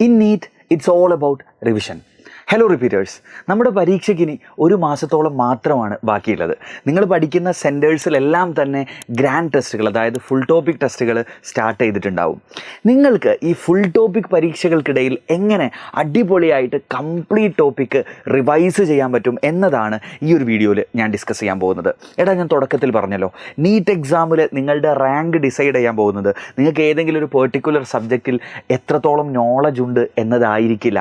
In NEET, it's all about revision. Hello repeaters, നമ്മുടെ പരീക്ഷയ്ക്ക് ഇനി ഒരു മാസത്തോളം മാത്രമാണ് ബാക്കിയുള്ളത്. നിങ്ങൾ പഠിക്കുന്ന സെൻറ്റേഴ്സിലെല്ലാം തന്നെ ഗ്രാൻഡ് ടെസ്റ്റുകൾ, അതായത് ഫുൾ ടോപ്പിക് ടെസ്റ്റുകൾ സ്റ്റാർട്ട് ചെയ്തിട്ടുണ്ടാവും. നിങ്ങൾക്ക് ഈ ഫുൾ ടോപ്പിക് പരീക്ഷകൾക്കിടയിൽ എങ്ങനെ അടിപൊളിയായിട്ട് കംപ്ലീറ്റ് ടോപ്പിക്ക് റിവൈസ് ചെയ്യാൻ പറ്റും എന്നതാണ് ഈ ഒരു വീഡിയോയിൽ ഞാൻ ഡിസ്കസ് ചെയ്യാൻ പോകുന്നത്. ഞാൻ തുടക്കത്തിൽ പറഞ്ഞല്ലോ, നീറ്റ് എക്സാമിൽ നിങ്ങളുടെ റാങ്ക് ഡിസൈഡ് ചെയ്യാൻ പോകുന്നത് നിങ്ങൾക്ക് ഏതെങ്കിലും ഒരു പെർട്ടിക്കുലർ സബ്ജക്റ്റിൽ എത്രത്തോളം നോളജ് ഉണ്ട് എന്നതായിരിക്കില്ല,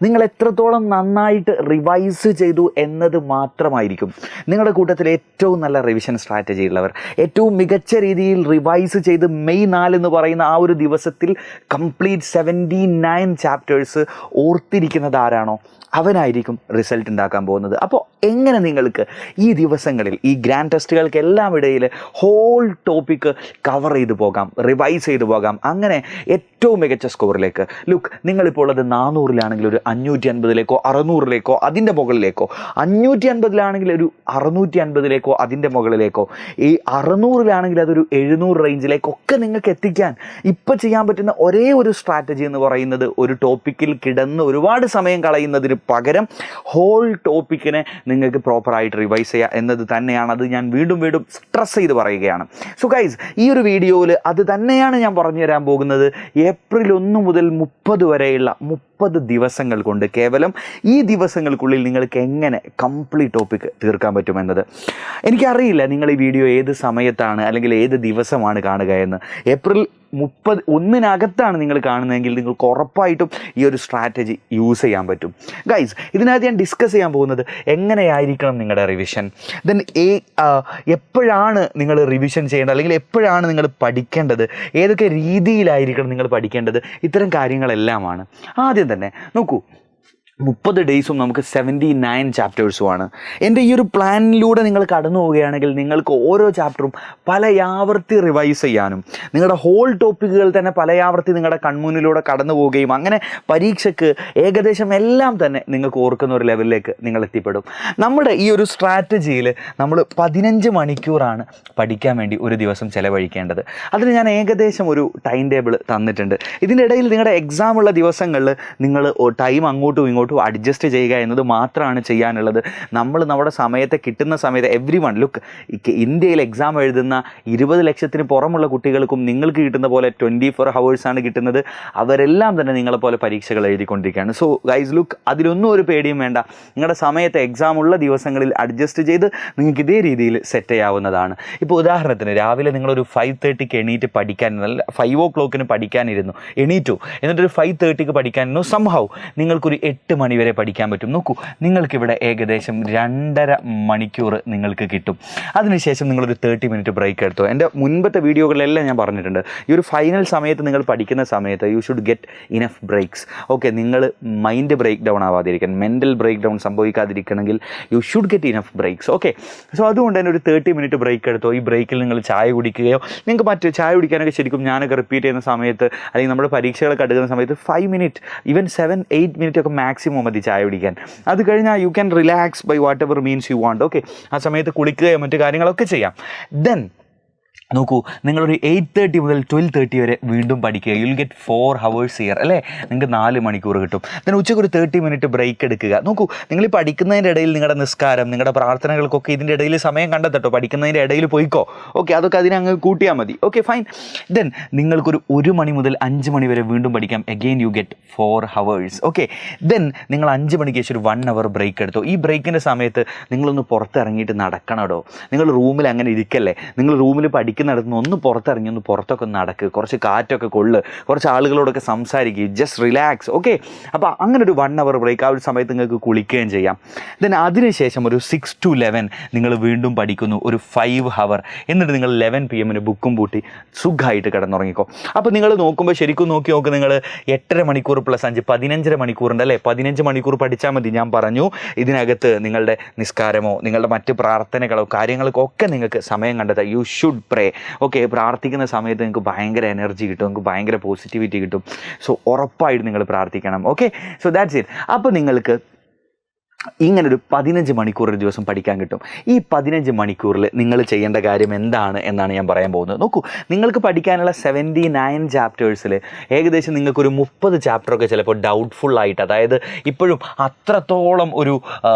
നിങ്ങൾ എത്രത്തോളം നന്നായിട്ട് റിവൈസ് ചെയ്തു എന്നത് മാത്രമായിരിക്കും. നിങ്ങളുടെ കൂട്ടത്തിൽ ഏറ്റവും നല്ല റിവിഷൻ സ്ട്രാറ്റജി ഉള്ളവർ, ഏറ്റവും മികച്ച രീതിയിൽ റിവൈസ് ചെയ്ത് മെയ് 4 എന്ന് പറയുന്ന ആ ഒരു ദിവസത്തിൽ കംപ്ലീറ്റ് 79 ചാപ്റ്റേഴ്സ് ഓർത്തിരിക്കുന്നത് ആരാണോ അവനായിരിക്കും റിസൾട്ട് ഉണ്ടാക്കാൻ പോകുന്നത്. അപ്പോൾ എങ്ങനെ നിങ്ങൾക്ക് ഈ ദിവസങ്ങളിൽ ഈ ഗ്രാൻഡ് ടെസ്റ്റുകൾക്കെല്ലാം ഇടയിൽ ഹോൾ ടോപ്പിക്ക് കവർ ചെയ്ത് പോകാം, റിവൈസ് ചെയ്ത് പോകാം, അങ്ങനെ ഏറ്റവും മികച്ച സ്കോറിലേക്ക്. ലുക്ക്, നിങ്ങളിപ്പോൾ ഉള്ളത് 400-ലാണെങ്കിൽ ഒരു 550-ലേക്കോ 600-ലേക്കോ അതിൻ്റെ മുകളിലേക്കോ, 550-ലാണെങ്കിൽ ഒരു 650-ലേക്കോ അതിൻ്റെ മുകളിലേക്കോ, ഈ 600-ലാണെങ്കിൽ അതൊരു 700 റേഞ്ചിലേക്കൊക്കെ നിങ്ങൾക്ക് എത്തിക്കാൻ ഇപ്പോൾ ചെയ്യാൻ പറ്റുന്ന ഒരേ ഒരു സ്ട്രാറ്റജി എന്ന് പറയുന്നത് ഒരു ടോപ്പിക്കിൽ കിടന്ന് ഒരുപാട് സമയം കളയുന്നതിന് പകരം ഹോൾ ടോപ്പിക്കിനെ നിങ്ങൾക്ക് പ്രോപ്പറായിട്ട് റിവൈസ് ചെയ്യുക എന്നത് തന്നെയാണ്. അത് ഞാൻ വീണ്ടും സ്ട്രെസ് ചെയ്ത് പറയുകയാണ്. സോ ഗൈസ്, ഈ ഒരു വീഡിയോയിൽ അത് തന്നെയാണ് ഞാൻ പറഞ്ഞു തരാൻ പോകുന്നത്. ഏപ്രിൽ 1 മുതൽ 30 വരെയുള്ള 30 ദിവസങ്ങൾ കൊണ്ട്, കേവലം ഈ ദിവസങ്ങൾക്കുള്ളിൽ നിങ്ങൾക്ക് എങ്ങനെ കംപ്ലീറ്റ് ടോപ്പിക്ക് തീർക്കാൻ പറ്റുമെന്നത്. എനിക്കറിയില്ല നിങ്ങൾ ഈ വീഡിയോ ഏത് സമയത്താണ് അല്ലെങ്കിൽ ഏത് ദിവസമാണ് കാണുക എന്ന്. ഏപ്രിൽ 31-നകത്താണ് നിങ്ങൾ കാണുന്നതെങ്കിൽ നിങ്ങൾക്ക് ഉറപ്പായിട്ടും ഈ ഒരു സ്ട്രാറ്റജി യൂസ് ചെയ്യാൻ പറ്റും. ഗൈസ്, ഇതിനകത്ത് ഞാൻ ഡിസ്കസ് ചെയ്യാൻ പോകുന്നത് എങ്ങനെയായിരിക്കണം നിങ്ങളുടെ റിവിഷൻ, ദെൻ എപ്പോഴാണ് നിങ്ങൾ റിവിഷൻ ചെയ്യേണ്ടത്, അല്ലെങ്കിൽ എപ്പോഴാണ് നിങ്ങൾ പഠിക്കേണ്ടത്, ഏതൊക്കെ രീതിയിലായിരിക്കണം നിങ്ങൾ പഠിക്കേണ്ടത്, ഇത്തരം കാര്യങ്ങളെല്ലാമാണ്. ആദ്യം തന്നെ നോക്കൂ, 30 ഡേയ്സും നമുക്ക് 79 ചാപ്റ്റേഴ്സുമാണ്. എൻ്റെ ഈ ഒരു പ്ലാനിലൂടെ നിങ്ങൾ കടന്നു പോവുകയാണെങ്കിൽ നിങ്ങൾക്ക് ഓരോ ചാപ്റ്ററും പലയാവർത്തി റിവൈസ് ചെയ്യാനും, നിങ്ങളുടെ ഹോൾ ടോപ്പിക്കുകൾ തന്നെ പലയാവർത്തി നിങ്ങളുടെ കൺമുന്നിലൂടെ കടന്നു പോവുകയും അങ്ങനെ പരീക്ഷയ്ക്ക് ഏകദേശം എല്ലാം തന്നെ നിങ്ങൾക്ക് ഓർക്കുന്ന ഒരു ലെവലിലേക്ക് നിങ്ങൾ എത്തിപ്പെടും. നമ്മുടെ ഈ ഒരു സ്ട്രാറ്റജിയിൽ നമ്മൾ 15 മണിക്കൂറാണ് പഠിക്കാൻ വേണ്ടി ഒരു ദിവസം ചിലവഴിക്കേണ്ടത്. അതിന് ഞാൻ ഏകദേശം ഒരു ടൈം ടേബിൾ തന്നിട്ടുണ്ട്. ഇതിൻ്റെ ഇടയിൽ നിങ്ങളുടെ എക്സാം ഉള്ള ദിവസങ്ങളിൽ നിങ്ങൾ ടൈം അങ്ങോട്ടും ഇങ്ങോട്ടും അഡ്ജസ്റ്റ് ചെയ്യുക എന്നത് മാത്രമാണ് ചെയ്യാനുള്ളത്. നമ്മുടെ സമയത്തെ കിട്ടുന്ന സമയത്ത് എവ്രി വൺ ലുക്ക്, ഇന്ത്യയിൽ എക്സാം എഴുതുന്ന 20 ലക്ഷത്തിന് പുറമുള്ള കുട്ടികൾക്കും നിങ്ങൾക്ക് കിട്ടുന്ന പോലെ 24 ഹവേഴ്സാണ് കിട്ടുന്നത്. അവരെല്ലാം തന്നെ നിങ്ങളെപ്പോലെ പരീക്ഷകൾ എഴുതിക്കൊണ്ടിരിക്കുകയാണ്. സോ ഗൈസ് ലുക്ക്, അതിലൊന്നും ഒരു പേടിയും വേണ്ട. നിങ്ങളുടെ സമയത്ത് എക്സാം ഉള്ള ദിവസങ്ങളിൽ അഡ്ജസ്റ്റ് ചെയ്ത് നിങ്ങൾക്ക് ഇതേ രീതിയിൽ സെറ്റ് ചെയ്യാവുന്നതാണ്. ഇപ്പോൾ ഉദാഹരണത്തിന് രാവിലെ നിങ്ങളൊരു 5:30-ക്ക് എണീറ്റ് പഠിക്കാൻ, 5 o'clock പഠിക്കാനിരുന്നു, എണീറ്റു, എന്നിട്ടൊരു 5:30-ക്ക് പഠിക്കാനിരുന്നു. സംഭവം നിങ്ങൾക്കൊരു 8 മണി വരെ പഠിക്കാൻ പറ്റും. നോക്കൂ, നിങ്ങൾക്കിവിടെ ഏകദേശം 2.5 മണിക്കൂർ നിങ്ങൾക്ക് കിട്ടും. അതിനുശേഷം നിങ്ങളൊരു 30 മിനിറ്റ് ബ്രേക്ക് എടുത്തു. എൻ്റെ മുൻപത്തെ വീഡിയോകളിലെല്ലാം ഞാൻ പറഞ്ഞിട്ടുണ്ട്, ഈ ഒരു ഫൈനൽ സമയത്ത് നിങ്ങൾ പഠിക്കുന്ന സമയത്ത് you should get enough breaks. Okay, നിങ്ങൾ മൈൻഡ് ബ്രേക്ക് ഡൗൺ ആവാതിരിക്കാൻ, മെൻ്റൽ ബ്രേക്ക് ഡൗൺ സംഭവിക്കാതിരിക്കണമെങ്കിൽ you should get enough breaks. Okay, so അതുകൊണ്ട് തന്നെ ഒരു 30 മിനിറ്റ് ബ്രേക്ക് എടുത്തോ. ഈ ബ്രേക്കിൽ നിങ്ങൾ ചായ കുടിക്കുകയോ, നിങ്ങൾക്ക് മറ്റ് ചായ കുടിക്കാനൊക്കെ ശരിക്കും ഞാനൊക്കെ റിപ്പീറ്റ് ചെയ്യുന്ന സമയത്ത്, അല്ലെങ്കിൽ നമ്മുടെ പരീക്ഷകളൊക്കെ എടുക്കുന്ന സമയത്ത് 5 മിനിറ്റ്, ഈവൻ 7-8 മിനിറ്റ് ഒക്കെ മാക്സിമം മതി ചായ കുടിക്കാൻ. അത് കഴിഞ്ഞാൽ you can relax by whatever means you want. Okay, ആ സമയത്ത് കുളിക്കുകയോ മറ്റു കാര്യങ്ങളൊക്കെ ചെയ്യാം. ദെൻ നോക്കൂ, നിങ്ങളൊരു 8:30 മുതൽ 12:30 വരെ വീണ്ടും പഠിക്കുക. യുൽ ഗെറ്റ് 4 ഹവേഴ്സ് ഇയർ, അല്ലേ? നിങ്ങൾക്ക് 4 മണിക്കൂർ കിട്ടും. then ഉച്ചയ്ക്ക് ഒരു 30 മിനിറ്റ് ബ്രേക്ക് എടുക്കുക. നോക്കൂ, നിങ്ങൾ ഈ പഠിക്കുന്നതിൻ്റെ ഇടയിൽ നിങ്ങളുടെ നിസ്കാരം, നിങ്ങളുടെ പ്രാർത്ഥനകൾക്കൊക്കെ ഇതിൻ്റെ ഇടയിൽ സമയം കണ്ടെത്തട്ടോ. പഠിക്കുന്നതിൻ്റെ ഇടയിൽ പോയിക്കോ. ഓക്കെ, അതൊക്കെ അതിനങ്ങ് കൂട്ടിയാൽ മതി. Okay, fine. ദെൻ നിങ്ങൾക്കൊരു 1 മണി മുതൽ 5 മണി വരെ വീണ്ടും പഠിക്കാം. Again you get 4 hours. Okay, then നിങ്ങൾ 5 മണിക്ക് ശേഷം ഒരു 1 അവർ ബ്രേക്ക് എടുത്തോ. ഈ ബ്രേക്കിൻ്റെ സമയത്ത് നിങ്ങളൊന്ന് പുറത്തിറങ്ങിയിട്ട് നടക്കണോ. നിങ്ങൾ റൂമിൽ അങ്ങനെ ഇരിക്കല്ലേ. നിങ്ങൾ റൂമിൽ പഠിക്കുന്നിടത്തുനിന്ന് ഒന്ന് പുറത്തിറങ്ങി, ഒന്ന് പുറത്തൊക്കെ നടക്ക്, കുറച്ച് കാറ്റൊക്കെ കൊള്ളു, കുറച്ച് ആളുകളോടൊക്കെ സംസാരിക്കുക, ജസ്റ്റ് റിലാക്സ്. ഓക്കെ, അപ്പോൾ അങ്ങനെ ഒരു 1 അവർ ബ്രേക്ക്, ആ ഒരു സമയത്ത് നിങ്ങൾക്ക് കുളിക്കുകയും ചെയ്യാം. ദെൻ അതിനുശേഷം ഒരു 6 to 11 നിങ്ങൾ വീണ്ടും പഠിക്കുന്നു, ഒരു 5 ഹവർ. എന്നിട്ട് നിങ്ങൾ 11 PM ബുക്കും പൂട്ടി സുഖമായിട്ട് കിടന്നുറങ്ങിക്കോ. അപ്പോൾ നിങ്ങൾ നോക്കുമ്പോൾ ശരിക്കും നോക്കി നിങ്ങൾ 8.5 മണിക്കൂർ പ്ലസ് 5 15.5 മണിക്കൂറുണ്ട്, അല്ലേ? 15 മണിക്കൂർ പഠിച്ചാൽ മതി. ഞാൻ പറഞ്ഞു, ഇതിനകത്ത് നിങ്ങളുടെ നിസ്കാരമോ നിങ്ങളുടെ മറ്റ് പ്രാർത്ഥനകളോ കാര്യങ്ങൾക്കൊക്കെ നിങ്ങൾക്ക് സമയം കണ്ടെത്താം. You should pray. ഓക്കെ, പ്രാർത്ഥിക്കുന്ന സമയത്ത് നിങ്ങൾക്ക് ഭയങ്കര എനർജി കിട്ടും, നിങ്ങൾക്ക് ഭയങ്കര പോസിറ്റിവിറ്റി കിട്ടും. സോ ഉറപ്പായിട്ട് നിങ്ങൾ പ്രാർത്ഥിക്കണം. Okay, so that's it. അപ്പോൾ നിങ്ങൾക്ക് ഇങ്ങനൊരു 15 മണിക്കൂർ ഒരു ദിവസം പഠിക്കാൻ കിട്ടും. ഈ 15 മണിക്കൂറിൽ നിങ്ങൾ ചെയ്യേണ്ട കാര്യം എന്താണ് എന്നാണ് ഞാൻ പറയാൻ പോകുന്നത്. നോക്കൂ, നിങ്ങൾക്ക് പഠിക്കാനുള്ള 79 ചാപ്റ്റേഴ്സിൽ ഏകദേശം നിങ്ങൾക്കൊരു 30 ചാപ്റ്ററൊക്കെ ചിലപ്പോൾ ഡൗട്ട്ഫുള്ളായിട്ട്, അതായത് ഇപ്പോഴും അത്രത്തോളം ഒരു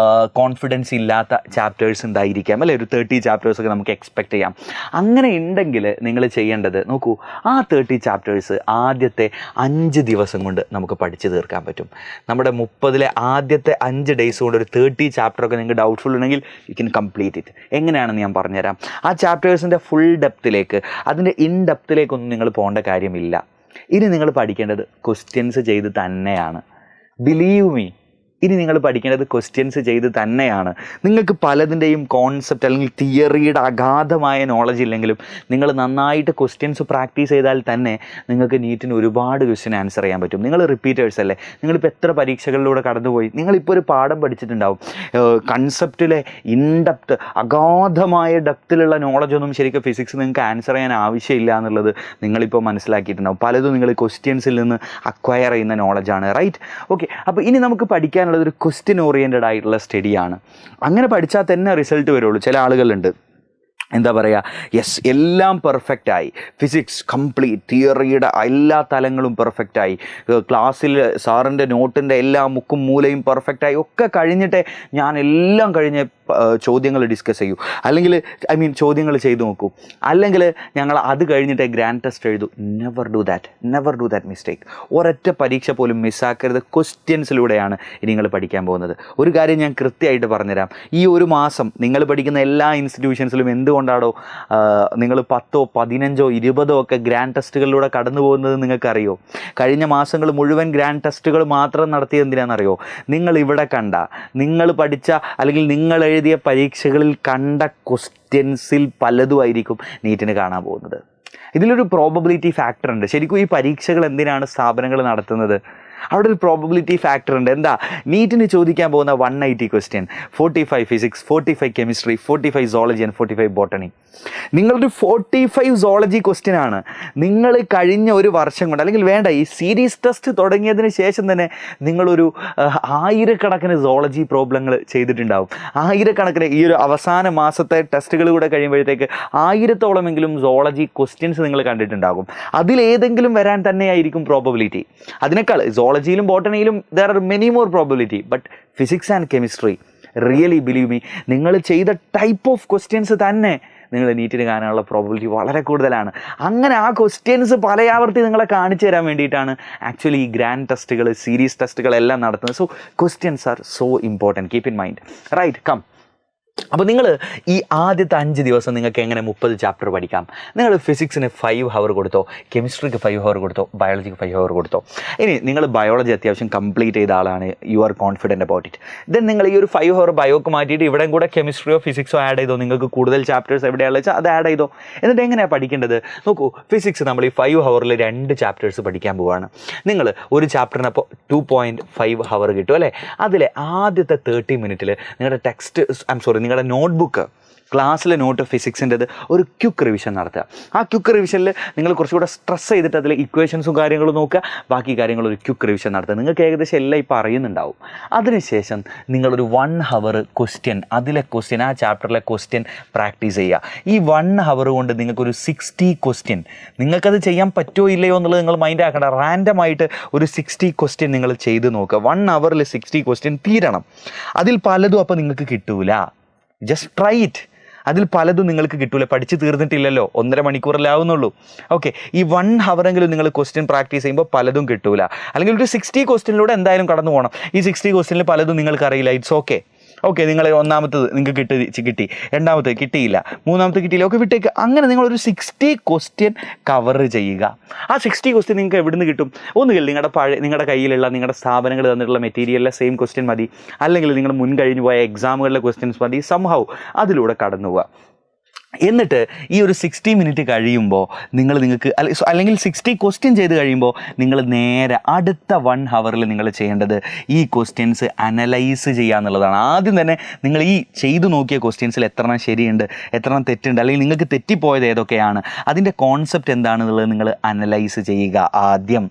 കോൺഫിഡൻസ് ഇല്ലാത്ത ചാപ്റ്റേഴ്സ് ഉണ്ടായിരിക്കാം അല്ലേ. ഒരു 30 ചാപ്റ്റേഴ്സൊക്കെ നമുക്ക് എക്സ്പെക്റ്റ് ചെയ്യാം. അങ്ങനെ ഉണ്ടെങ്കിൽ നിങ്ങൾ ചെയ്യേണ്ടത്, നോക്കൂ, ആ 30 ചാപ്റ്റേഴ്സ് ആദ്യത്തെ 5 ദിവസം കൊണ്ട് നമുക്ക് പഠിച്ചു തീർക്കാൻ പറ്റും. നമ്മുടെ 30-ലെ ആദ്യത്തെ 5 ഡേയ്സ് കൊണ്ട് ഒരു 30 ചാപ്റ്ററൊക്കെ നിങ്ങൾക്ക് ഡൗട്ട്ഫുൾ ഉണ്ടെങ്കിൽ യു ക്യാൻ കംപ്ലീറ്റ് ഇറ്റ്. എങ്ങനെയാണെന്ന് ഞാൻ പറഞ്ഞുതരാം. ആ ചാപ്റ്റേഴ്സിൻ്റെ ഫുൾ ഡെപ്തിലേക്ക്, അതിൻ്റെ ഇൻ ഡെപ്തിലേക്കൊന്നും നിങ്ങൾ പോകേണ്ട കാര്യമില്ല. ഇനി നിങ്ങൾ പഠിക്കേണ്ടത് ക്വസ്റ്റ്യൻസ് ചെയ്ത് തന്നെയാണ്. ബിലീവ് മീ, ഇനി നിങ്ങൾ പഠിക്കേണ്ടത് ക്വസ്റ്റ്യൻസ് ചെയ്ത് തന്നെയാണ്. നിങ്ങൾക്ക് പലതിൻ്റെയും കോൺസെപ്റ്റ് അല്ലെങ്കിൽ തിയറിയുടെ അഗാധമായ നോളജ് ഇല്ലെങ്കിലും നിങ്ങൾ നന്നായിട്ട് ക്വസ്റ്റ്യൻസ് പ്രാക്ടീസ് ചെയ്താൽ തന്നെ നിങ്ങൾക്ക് നീറ്റിന് ഒരുപാട് ക്വസ്റ്റ്യൻ ആൻസർ ചെയ്യാൻ പറ്റും. നിങ്ങൾ റിപ്പീറ്റേഴ്സ് അല്ലേ, നിങ്ങളിപ്പോൾ എത്ര പരീക്ഷകളിലൂടെ കടന്നുപോയി. നിങ്ങളിപ്പോൾ ഒരു പാഠം പഠിച്ചിട്ടുണ്ടാവും, കൺസെപ്റ്റിലെ ഇൻഡെപ്ത്, അഗാധമായ ഡെപ്തിലുള്ള നോളജൊന്നും ശരിക്കും ഫിസിക്സ് നിങ്ങൾക്ക് ആൻസർ ചെയ്യാൻ ആവശ്യമില്ല എന്നുള്ളത് നിങ്ങളിപ്പോൾ മനസ്സിലാക്കിയിട്ടുണ്ടാവും. പലതും നിങ്ങൾ ക്വസ്റ്റ്യൻസിൽ നിന്ന് അക്വയർ ചെയ്യുന്ന നോളജാണ്, റൈറ്റ്? ഓക്കെ, അപ്പോൾ ഇനി നമുക്ക് പഠിക്കാനുള്ളത് ഒരു ക്വസ്റ്റ്യൻ ഓറിയൻറ്റഡ് ആയിട്ടുള്ള സ്റ്റഡിയാണ്. അങ്ങനെ പഠിച്ചാൽ തന്നെ റിസൾട്ട് വരുള്ളൂ. ചില ആളുകളുണ്ട്, എന്താ പറയുക, യെസ് എല്ലാം പെർഫെക്റ്റായി, ഫിസിക്സ് കംപ്ലീറ്റ്, തിയറിയുടെ എല്ലാ തലങ്ങളും പെർഫെക്റ്റായി, ക്ലാസ്സിൽ സാറിൻ്റെ നോട്ടിൻ്റെ എല്ലാ മുക്കും മൂലയും പെർഫെക്റ്റായി ഒക്കെ കഴിഞ്ഞിട്ടേ ഞാൻ എല്ലാം കഴിഞ്ഞ് ചോദ്യങ്ങൾ ഡിസ്കസ് ചെയ്യൂ, അല്ലെങ്കിൽ ചോദ്യങ്ങൾ ചെയ്തു നോക്കൂ, അല്ലെങ്കിൽ ഞങ്ങൾ അത് കഴിഞ്ഞിട്ട് ഗ്രാൻഡ് ടെസ്റ്റ് എഴുതൂ. Never do that mistake. ഒരൊറ്റ പരീക്ഷ പോലും മിസ്സാക്കരുത്. ക്വസ്റ്റ്യൻസിലൂടെയാണ് ഇനി നിങ്ങൾ പഠിക്കാൻ പോകുന്നത്. ഒരു കാര്യം ഞാൻ കൃത്യമായിട്ട് പറഞ്ഞുതരാം. ഈ ഒരു മാസം നിങ്ങൾ പഠിക്കുന്ന എല്ലാ ഇൻസ്റ്റിറ്റ്യൂഷൻസിലും എന്തുകൊണ്ടാണോ നിങ്ങൾ 10, 15, 20 ഒക്കെ ഗ്രാൻഡ് ടെസ്റ്റുകളിലൂടെ കടന്നു പോകുന്നത് നിങ്ങൾക്കറിയോ? കഴിഞ്ഞ മാസങ്ങൾ മുഴുവൻ ഗ്രാൻഡ് ടെസ്റ്റുകൾ മാത്രം നടത്തിയത് എന്തിനാണെന്നറിയോ? നിങ്ങൾ ഇവിടെ കണ്ട, നിങ്ങൾ പഠിച്ച അല്ലെങ്കിൽ നിങ്ങൾ എഴുതിയ പരീക്ഷകളിൽ കണ്ട ക്വസ്റ്റ്യൻസിൽ പലതുമായിരിക്കും നീറ്റിന് കാണാൻ പോകുന്നത്. ഇതിലൊരു പ്രോബബിലിറ്റി ഫാക്ടർ ഉണ്ട്. ശരിക്കും ഈ പരീക്ഷകൾ എന്തിനാണ് സ്ഥാപനങ്ങൾ നടത്തുന്നത്? അവിടെ ഒരു പ്രോബബിലിറ്റി ഫാക്ടർ ഉണ്ട്. എന്താ? നീറ്റിന് ചോദിക്കാൻ പോകുന്ന 180 question, 45 physics, 45 chemistry, 45 zoology and 45 botany. നിങ്ങളൊരു 45 സോളജി ക്വസ്റ്റ്യൻ ആണ് നിങ്ങൾ കഴിഞ്ഞ ഒരു വർഷം കൊണ്ട്, അല്ലെങ്കിൽ വേണ്ട, ഈ സീരീസ് ടെസ്റ്റ് തുടങ്ങിയതിന് ശേഷം തന്നെ നിങ്ങളൊരു 1000കണക്കിന് സോളജി പ്രോബ്ലങ്ങൾ ചെയ്തിട്ടുണ്ടാവും. 1000കണക്കിന് ഈ ഒരു അവസാന മാസത്തെ ടെസ്റ്റുകൾ കൂടെ കഴിയുമ്പോഴത്തേക്ക് 1000ഓളമെങ്കിലും സോളജി ക്വസ്റ്റ്യൻസ് നിങ്ങൾ കണ്ടിട്ടുണ്ടാകും. അതിലേതെങ്കിലും വരാൻ തന്നെയായിരിക്കും പ്രോബബിലിറ്റി. അതിനേക്കാൾ സോളജിയിലും ബോട്ടണിയിലും there are many more probability. But physics and chemistry, really believe me, നിങ്ങൾ ചെയ്ത ടൈപ്പ് ഓഫ് ക്വസ്റ്റ്യൻസ് തന്നെ നിങ്ങൾ നീറ്റിന് കാണാനുള്ള പ്രോബബിലിറ്റി വളരെ കൂടുതലാണ്. അങ്ങനെ ആ ക്വസ്റ്റ്യൻസ് പലയാവർത്തി നിങ്ങളെ കാണിച്ചു തരാൻ വേണ്ടിയിട്ടാണ് ആക്ച്വലി ഈ ഗ്രാൻഡ് ടെസ്റ്റുകൾ, സീരീസ് ടെസ്റ്റുകളെല്ലാം നടത്തുന്നത്. So questions are so important, keep in mind, right? Come. അപ്പോൾ നിങ്ങൾ ഈ ആദ്യത്തെ 5 ദിവസം നിങ്ങൾക്ക് എങ്ങനെ 30 ചാപ്റ്റർ പഠിക്കാം? നിങ്ങൾ ഫിസിക്സിന് 5 ഹവർ കൊടുത്തോ, കെമിസ്ട്രിക്ക് 5 ഹവർ കൊടുത്തോ, ബയോളജിക്ക് 5 ഹവർ കൊടുത്തോ. ഇനി നിങ്ങൾ ബയോളജി അത്യാവശ്യം കംപ്ലീറ്റ് ചെയ്ത ആളാണ്, you are confident about it. Then നിങ്ങൾ ഈ ഒരു 5 ഹവർ ബയോക്ക് മാറ്റിയിട്ട് ഇവിടെയും കൂടെ കെമിസ്ട്രിയോ ഫിസിക്സോ ആഡ് ചെയ്തോ. നിങ്ങൾക്ക് കൂടുതൽ ചാപ്റ്റേഴ്സ് എവിടെയാണെന്ന് വെച്ചാൽ അത് ആഡ് ചെയ്തോ. എന്നിട്ട് എങ്ങനെയാണ് പഠിക്കേണ്ടത്? നോക്കൂ, ഫിസിക്സ് നമ്മൾ ഈ 5 ഹവറിൽ 2 ചാപ്റ്റേഴ്സ് പഠിക്കാൻ പോവുകയാണ്. നിങ്ങൾ ഒരു ചാപ്റ്ററിന് അപ്പോൾ 2.5 ഹവർ കിട്ടും അല്ലേ? അതിലെ ആദ്യത്തെ 30 മിനിറ്റിൽ നിങ്ങളുടെ നിങ്ങളുടെ നോട്ട്ബുക്ക്, ക്ലാസ്സിലെ നോട്ട് ഫിസിക്സിൻ്റെത് ഒരു ക്വിക്ക് റിവിഷൻ നടത്തുക. ആ ക്വിക്ക് റിവിഷനിൽ നിങ്ങൾ കുറച്ചുകൂടെ സ്ട്രെസ് ചെയ്തിട്ട് അതിൽ ഇക്വേഷൻസും കാര്യങ്ങളും നോക്കുക, ബാക്കി കാര്യങ്ങൾ ഒരു ക്വിക്ക് റിവിഷൻ നടത്തുക. നിങ്ങൾക്ക് ഏകദേശം എല്ലാം ഇപ്പോൾ അറിയുന്നുണ്ടാവും. അതിനുശേഷം നിങ്ങളൊരു 1 ഹവർ ക്വസ്റ്റ്യൻ, ആ ചാപ്റ്ററിലെ ക്വസ്റ്റ്യൻ പ്രാക്ടീസ് ചെയ്യുക. ഈ 1 ഹവർ കൊണ്ട് നിങ്ങൾക്കൊരു 60 ക്വസ്റ്റ്യൻ, നിങ്ങൾക്കത് ചെയ്യാൻ പറ്റുമോ ഇല്ലയോ എന്നുള്ളത് നിങ്ങൾ മൈൻഡ് ആക്കേണ്ട. റാൻഡമായിട്ട് ഒരു 60 ക്വസ്റ്റ്യൻ നിങ്ങൾ ചെയ്ത് നോക്കുക. 1 ഹവറിൽ 60 ക്വസ്റ്റ്യൻ തീരണം. അതിൽ പലതും അപ്പോൾ നിങ്ങൾക്ക് കിട്ടൂല. Just try it. അതിൽ പലതും നിങ്ങൾക്ക് കിട്ടൂല, പഠിച്ച് തീർന്നിട്ടില്ലല്ലോ, 1.5 മണിക്കൂറല്ലേ ആവുന്നുള്ളൂ. ഓക്കെ, ഈ 1 ഹവറെങ്കിലും നിങ്ങൾ ക്വസ്റ്റ്യൻ പ്രാക്ടീസ് ചെയ്യുമ്പോൾ പലതും കിട്ടൂല. അല്ലെങ്കിൽ ഒരു 60 ക്വസ്റ്റ്യനിലൂടെ എന്തായാലും കടന്നു പോകണം. ഈ 60 ക്വസ്റ്റ്യനിൽ പലതും നിങ്ങൾക്ക് അറിയില്ല, ഇറ്റ്സ് ഓക്കെ, നിങ്ങൾ ഒന്നാമത്തത് നിങ്ങൾക്ക് കിട്ടി, രണ്ടാമത്തത് കിട്ടിയില്ല, മൂന്നാമത്തെ കിട്ടിയില്ല, ഒക്കെ വിട്ടേക്ക്. അങ്ങനെ നിങ്ങളൊരു 60 ക്വസ്റ്റ്യൻ കവർ ചെയ്യുക. ആ 60 ക്വസ്റ്റ്യൻ നിങ്ങൾക്ക് എവിടെ നിന്ന് കിട്ടും? ഒന്നുകിൽ നിങ്ങളുടെ കയ്യിലുള്ള നിങ്ങളുടെ സ്ഥാപനങ്ങൾ തന്നിട്ടുള്ള മെറ്റീരിയലിലെ സെയിം ക്വസ്റ്റ്യൻ മതി, അല്ലെങ്കിൽ നിങ്ങൾ മുൻ കഴിഞ്ഞു പോയ എക്സാമുകളിലെ ക്വസ്റ്റ്യൻസ് മതി. സംഹൗ അതിലൂടെ കടന്നു പോവുക. എന്നിട്ട് ഈ ഒരു 60 മിനിറ്റ് കഴിയുമ്പോൾ നിങ്ങൾക്ക് അല്ലെങ്കിൽ 60 ക്വസ്റ്റ്യൻ ചെയ്ത് കഴിയുമ്പോൾ നിങ്ങൾ നേരെ അടുത്ത 1 ഹവറിൽ നിങ്ങൾ ചെയ്യേണ്ടത് ഈ ക്വസ്റ്റ്യൻസ് അനലൈസ് ചെയ്യുക എന്നുള്ളതാണ്. ആദ്യം തന്നെ നിങ്ങൾ ഈ ചെയ്തു നോക്കിയ ക്വസ്റ്റ്യൻസിൽ എത്രണ്ണം ശരിയുണ്ട്, എത്രണ്ണം തെറ്റുണ്ട്, അല്ലെങ്കിൽ നിങ്ങൾക്ക് തെറ്റിപ്പോയത് ഏതൊക്കെയാണ്, അതിൻ്റെ കോൺസെപ്റ്റ് എന്താണെന്നുള്ളത് നിങ്ങൾ അനലൈസ് ചെയ്യുക ആദ്യം.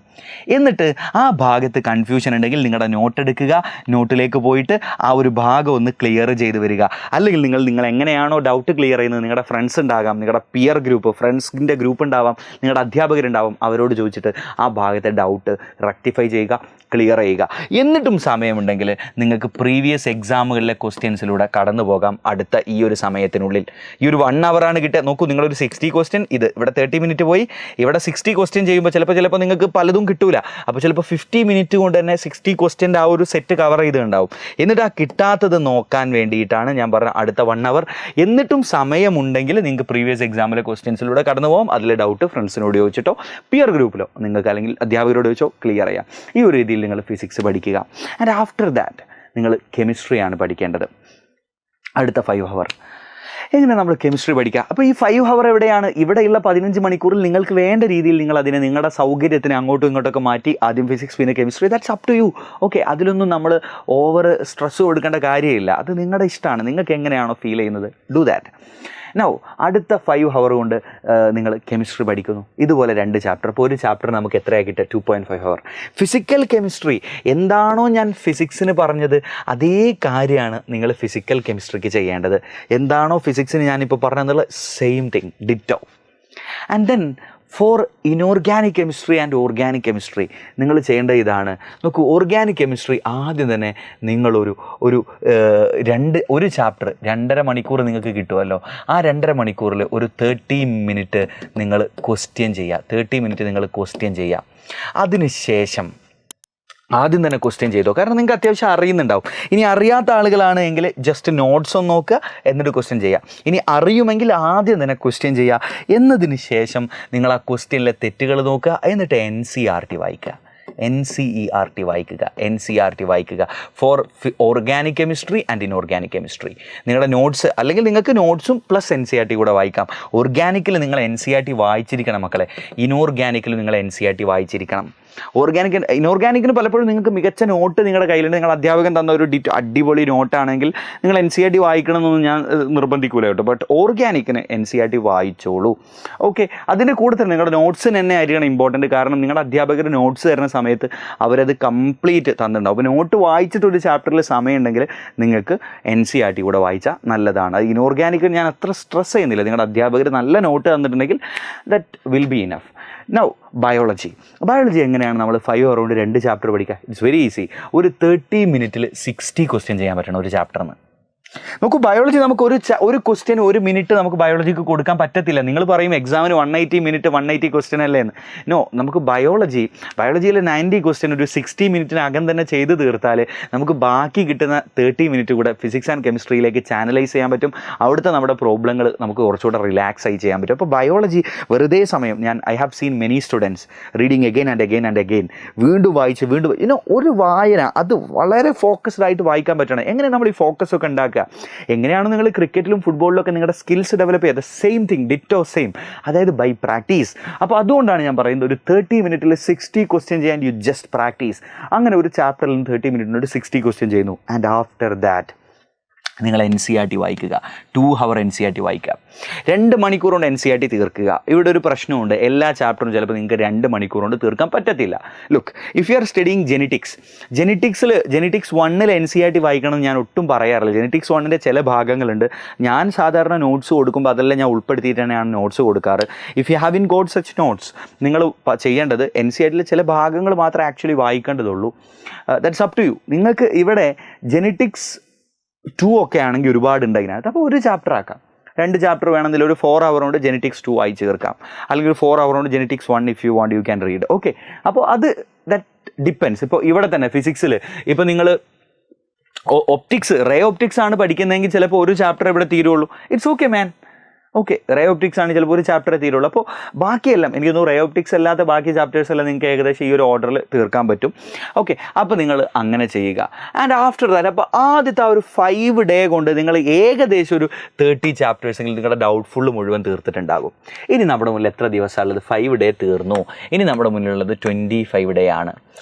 എന്നിട്ട് ആ ഭാഗത്ത് കൺഫ്യൂഷൻ ഉണ്ടെങ്കിൽ നിങ്ങളുടെ നോട്ട് എടുക്കുക, നോട്ടിലേക്ക് പോയിട്ട് ആ ഒരു ഭാഗം ഒന്ന് ക്ലിയർ ചെയ്ത് വരിക. അല്ലെങ്കിൽ നിങ്ങൾ എങ്ങനെയാണോ ഡൗട്ട് ക്ലിയർ ചെയ്യുന്നത്, നിങ്ങളുടെ ഫ്രണ്ട്സ് ഉണ്ടാകാം, നിങ്ങളുടെ പിയർ ഗ്രൂപ്പ്, ഫ്രണ്ട്സിൻ്റെ ഗ്രൂപ്പ് ഉണ്ടാവാം, നിങ്ങളുടെ അധ്യാപകരുണ്ടാവും, അവരോട് ചോദിച്ചിട്ട് ആ ഭാഗത്തെ ഡൗട്ട് റെക്ടിഫൈ ചെയ്യുക, ക്ലിയർ ചെയ്യുക. എന്നിട്ടും സമയമുണ്ടെങ്കിൽ നിങ്ങൾക്ക് പ്രീവിയസ് എക്സാമുകളിലെ ക്വസ്റ്റ്യൻസിലൂടെ കടന്നു പോകാം അടുത്ത ഈ ഒരു സമയത്തിനുള്ളിൽ. ഈ ഒരു 1 ഹവറാണ് കിട്ടുക. നോക്കൂ, നിങ്ങളൊരു 60 ക്വസ്റ്റ്യൻ, ഇവിടെ 30 മിനിറ്റ് പോയി, ഇവിടെ 60 ക്വസ്റ്റ്യൻ ചെയ്യുമ്പോൾ ചിലപ്പോൾ നിങ്ങൾക്ക് പലതും കിട്ടൂല. അപ്പോൾ ചിലപ്പോൾ 50 മിനിറ്റ് കൊണ്ട് തന്നെ 60 ക്വസ്റ്റ്യൻ്റെ ആ ഒരു സെറ്റ് കവർ ചെയ്തിട്ടുണ്ടാവും. എന്നിട്ട് ആ കിട്ടാത്തത് നോക്കാൻ വേണ്ടിയിട്ടാണ് ഞാൻ പറഞ്ഞ അടുത്ത 1 ഹവർ. എന്നിട്ടും സമയമുണ്ടെങ്കിൽ നിങ്ങൾക്ക് പ്രീവിയസ് എക്സാമിലെ ക്വസ്റ്റ്യൻസിലൂടെ കടന്നു പോകാം. അതിലെ ഡൗട്ട് ഫ്രണ്ട്സിനോട് ചോദിച്ചിട്ടോ പിയർ ഗ്രൂപ്പിലോ നിങ്ങൾക്ക് അല്ലെങ്കിൽ അധ്യാപകരോട് ചോദിച്ചോ ക്ലിയർ ചെയ്യാം. ഈ ഒരു രീതിയിൽ നിങ്ങൾ ഫിസിക്സ് പഠിക്കുക. ആൻഡ് ആഫ്റ്റർ ദാറ്റ് നിങ്ങൾ കെമിസ്ട്രിയാണ് പഠിക്കേണ്ടത്. അടുത്ത 5 ഹവർ എങ്ങനെ നമ്മൾ കെമിസ്ട്രി പഠിക്കുക? അപ്പോൾ ഈ 5 ഹവർ എവിടെയാണ്? ഇവിടെയുള്ള 15 മണിക്കൂറിൽ നിങ്ങൾക്ക് വേണ്ട രീതിയിൽ നിങ്ങൾ അതിനെ നിങ്ങളുടെ സൗകര്യത്തിന് അങ്ങോട്ടും ഇങ്ങോട്ടൊക്കെ മാറ്റി, ആദ്യം ഫിസിക്സ് പിന്നെ chemistry, that's up to you. Okay, അതിലൊന്നും നമ്മൾ ഓവർ സ്ട്രെസ് കൊടുക്കേണ്ട കാര്യമില്ല. അത് നിങ്ങളുടെ ഇഷ്ടമാണ്, നിങ്ങൾക്ക് എങ്ങനെയാണോ ഫീൽ ചെയ്യുന്നത്, ഡു ദാറ്റ്. നൗ അടുത്ത 5 ഹവർ കൊണ്ട് നിങ്ങൾ കെമിസ്ട്രി പഠിക്കുന്നു. ഇതുപോലെ 2 ചാപ്റ്റർ. അപ്പോൾ ഒരു ചാപ്റ്റർ നമുക്ക് എത്രയാണ് കിട്ടുക? 2.5 ഹവർ. ഫിസിക്കൽ കെമിസ്ട്രി എന്താണോ ഞാൻ ഫിസിക്സിന് പറഞ്ഞത് അതേ കാര്യമാണ് നിങ്ങൾ ഫിസിക്കൽ കെമിസ്ട്രിക്ക് ചെയ്യേണ്ടത്. എന്താണോ ഫിസിക്സിന് ഞാനിപ്പോൾ പറഞ്ഞതെന്നുള്ള same thing, ditto. And then for inorganic chemistry and organic chemistry നിങ്ങൾ ചെയ്യേണ്ട ഇതാണ്. നോക്കൂ, ഓർഗാനിക് കെമിസ്ട്രി ആദ്യം തന്നെ നിങ്ങളൊരു ഒരു ചാപ്റ്റർ 2.5 മണിക്കൂർ നിങ്ങൾക്ക് കിട്ടുമല്ലോ. ആ 2.5 മണിക്കൂറിൽ ഒരു 30 മിനിറ്റ് നിങ്ങൾ ക്വസ്റ്റ്യൻ ചെയ്യുക. 30 മിനിറ്റ് നിങ്ങൾ ക്വസ്റ്റ്യൻ ചെയ്യുക. അതിനുശേഷം ആദ്യം തന്നെ ക്വസ്റ്റ്യൻ ചെയ്തോ, കാരണം നിങ്ങൾക്ക് അത്യാവശ്യം അറിയുന്നുണ്ടാവും. ഇനി അറിയാത്ത ആളുകളാണ് എങ്കിൽ ജസ്റ്റ് നോട്ട്സ് ഒന്ന് നോക്കുക, എന്നിട്ട് ക്വസ്റ്റ്യൻ ചെയ്യുക. ഇനി അറിയുമെങ്കിൽ ആദ്യം തന്നെ ക്വസ്റ്റ്യൻ ചെയ്യുക. എന്നതിന് ശേഷം നിങ്ങൾ ആ ക്വസ്റ്റ്യനിലെ തെറ്റുകൾ നോക്കുക, എന്നിട്ട് NCERT വായിക്കുക. NCERT വായിക്കുക for organic chemistry and inorganic chemistry. നിങ്ങളുടെ നോട്ട്സ് അല്ലെങ്കിൽ നിങ്ങൾക്ക് നോട്ട്സും പ്ലസ് NCERT കൂടെ വായിക്കാം. ഓർഗാനിക്കിൽ നിങ്ങൾ NCERT വായിച്ചിരിക്കണം മക്കളെ. ഇൻഓർഗാനിക്കിൽ നിങ്ങൾ NCERT വായിച്ചിരിക്കണം. ഇനോർഗാനിക്കിന് പലപ്പോഴും നിങ്ങൾക്ക് മികച്ച നോട്ട് നിങ്ങളുടെ കയ്യിലുണ്ട്. നിങ്ങൾ അധ്യാപകൻ തന്ന ഒരു അടിപൊളി നോട്ടാണെങ്കിൽ നിങ്ങൾ NCERT വായിക്കണമെന്നൊന്നും ഞാൻ നിർബന്ധിക്കൂല കേട്ടോ. ബട്ട് ഓർഗാനിക്കിന് NCERT വായിച്ചോളൂ. ഓക്കെ, അതിൻ്റെ കൂടെ തന്നെ നിങ്ങളുടെ നോട്ട്സിന് തന്നെ ആയിരിക്കണം ഇമ്പോർട്ടൻറ്റ്. കാരണം നിങ്ങളുടെ അധ്യാപകർ നോട്ട്സ് തരുന്ന സമയത്ത് അവരത് കംപ്ലീറ്റ് തന്നിട്ടുണ്ടാവും. അപ്പോൾ നോട്ട് വായിച്ചിട്ട് ഒരു ചാപ്റ്ററിൽ സമയമുണ്ടെങ്കിൽ നിങ്ങൾക്ക് NCERT കൂടെ വായിച്ചാൽ നല്ലതാണ്. അത് ഇനോർഗാനിക്കിന് ഞാൻ അത്ര സ്ട്രെസ് ചെയ്യുന്നില്ല. നിങ്ങളുടെ അധ്യാപകർ നല്ല നോട്ട് തന്നിട്ടുണ്ടെങ്കിൽ that will be enough. Now biology എങ്ങനെയാണ് നമ്മൾ 5 ഹവർ കൊണ്ട് 2 ചാപ്റ്റർ പഠിക്കുക? It's very easy. ഒരു 30 മിനിറ്റിൽ 60 ക്വസ്റ്റ്യൻ ചെയ്യാൻ പറ്റണം ഒരു ചാപ്റ്ററിന്. നോക്കൂ, ബയോളജി നമുക്ക് ഒരു ക്വസ്റ്റ്യൻ 1 മിനിറ്റ് നമുക്ക് ബയോളജിക്ക് കൊടുക്കാൻ പറ്റത്തില്ല. നിങ്ങൾ പറയും എക്സാമിന് 180 മിനിറ്റ് 180 ക്വസ്റ്റ്യൻ അല്ലേ എന്ന്. നോ, നമുക്ക് ബയോളജിയിലെ 90 ക്വസ്റ്റ്യൻ ഒരു 60 മിനിറ്റിനകം തന്നെ ചെയ്ത് തീർത്താൽ നമുക്ക് ബാക്കി കിട്ടുന്ന 30 മിനിറ്റ് കൂടെ ഫിസിക്സ് ആൻഡ് കെമിസ്ട്രിയിലേക്ക് ചാനലൈസ് ചെയ്യാൻ പറ്റും. അവിടുത്തെ നമ്മുടെ പ്രോബ്ലങ്ങൾ നമുക്ക് കുറച്ചുകൂടെ റിലാക്സ് ആയി ചെയ്യാൻ പറ്റും. അപ്പോൾ ബയോളജി വെറുതെ സമയം I have seen many students reading again and again വീണ്ടും വായിച്ച് ഒരു വായന അത് വളരെ ഫോക്കസ്ഡ് ആയിട്ട് വായിക്കാൻ പറ്റണം. എങ്ങനെ നമ്മൾ ഈ ഫോക്കസ് ഒക്കെ ഉണ്ടാക്കുക? എങ്ങനെയാണ് നിങ്ങൾ ക്രിക്കറ്റിലും ഫുട്ബോളിലൊക്കെ നിങ്ങളുടെ സ്കിൽസ് ഡെവലപ്പ് ചെയ്യുക? സെയിം തിങ്, ഡിറ്റോ സെയിം, അതായത് ബൈ പ്രാക്ടീസ്. അപ്പോൾ അതുകൊണ്ടാണ് ഞാൻ പറയുന്നത് ഒരു 30 മിനിറ്റിൽ 60 ക്വസ്റ്റ്യൻ ചെയ്യാൻ യു ജസ്റ്റ് പ്രാക്ടീസ്. അങ്ങനെ ഒരു ചാപ്റ്ററിൽ 30 മിനിറ്റിനോട് 60 ക്വസ്റ്റ്യൻ ചെയ്യുന്നു. ആൻഡ് ആഫ്റ്റർ ദാറ്റ് നിങ്ങൾ NCERT വായിക്കുക. 2 ഹവർ NCERT വായിക്കുക. 2 മണിക്കൂർ കൊണ്ട് NCERT തീർക്കുക. ഇവിടെ ഒരു പ്രശ്നമുണ്ട്, എല്ലാ ചാപ്റ്ററും ചിലപ്പോൾ നിങ്ങൾക്ക് 2 മണിക്കൂർ കൊണ്ട് തീർക്കാൻ പറ്റത്തില്ല. Look, if you are studying genetics 1 NCERT വായിക്കണം ഞാൻ ഒട്ടും പറയാറില്ല. ജെനറ്റിക്സ് 1 ചില ഭാഗങ്ങളുണ്ട്, ഞാൻ സാധാരണ നോട്ട്സ് കൊടുക്കുമ്പോൾ അതെല്ലാം ഞാൻ ഉൾപ്പെടുത്തിയിട്ടാണ് ഞാൻ നോട്ട്സ് കൊടുക്കാറ്. If you have in got such notes, നിങ്ങൾ ചെയ്യേണ്ടത് NCERTയിലെ ചില ഭാഗങ്ങൾ മാത്രമേ ആക്ച്വലി വായിക്കേണ്ടതുള്ളൂ. That's up to you. നിങ്ങൾക്ക് ഇവിടെ ജെനറ്റിക്സ് 2 ഒക്കെ ആണെങ്കിൽ ഒരുപാടുണ്ട് അതിനകത്ത്. അപ്പോൾ ഒരു ചാപ്റ്റർ ആക്കാം. 2 ചാപ്റ്റർ വേണമെങ്കിൽ ഒരു 4 ഹവർ കൊണ്ട് ജെനറ്റിക്സ് 2 വായിച്ച് തീർക്കാം. അല്ലെങ്കിൽ ഒരു 4 ഹവർ കൊണ്ട് genetics 1 if you want you can read. Okay, അപ്പോൾ അത് ദാറ്റ് ഡിപ്പെൻസ്. ഇപ്പോൾ ഇവിടെ തന്നെ ഫിസിക്സിൽ ഇപ്പോൾ നിങ്ങൾ റേ ഓപ്റ്റിക്സ് ആണ് പഠിക്കുന്നതെങ്കിൽ ചിലപ്പോൾ ഒരു ചാപ്റ്റർ ഇവിടെ തീരുള്ളൂ. It's okay man. Okay, ray optics ആണ് ചിലപ്പോൾ ഒരു ചാപ്റ്റർ തീരുള്ളൂ. അപ്പോൾ ബാക്കിയെല്ലാം എനിക്ക് തോന്നുന്നു റേ ഓപ്റ്റിക്സ് അല്ലാത്ത ബാക്കി ചാപ്റ്റേഴ്സ് എല്ലാം നിങ്ങൾക്ക് ഏകദേശം ഈ ഒരു ഓർഡറിൽ തീർക്കാൻ പറ്റും. ഓക്കെ, അപ്പോൾ നിങ്ങൾ അങ്ങനെ ചെയ്യുക. ആൻഡ് ആഫ്റ്റർ ദാറ്റ് അപ്പോൾ ആദ്യത്തെ ആ ഒരു 5 ഡേ കൊണ്ട് നിങ്ങൾ ഏകദേശം ഒരു 30 ചാപ്റ്റേഴ്സെങ്കിലും നിങ്ങളുടെ ഡൗട്ട്ഫുൾ മുഴുവൻ തീർത്തിട്ടുണ്ടാകും. ഇനി നമ്മുടെ മുന്നിൽ എത്ര ദിവസമുള്ളത്? 5 ഡേ തീർന്നു. ഇനി നമ്മുടെ മുന്നിലുള്ളത് 25 ഡേ ആണ്.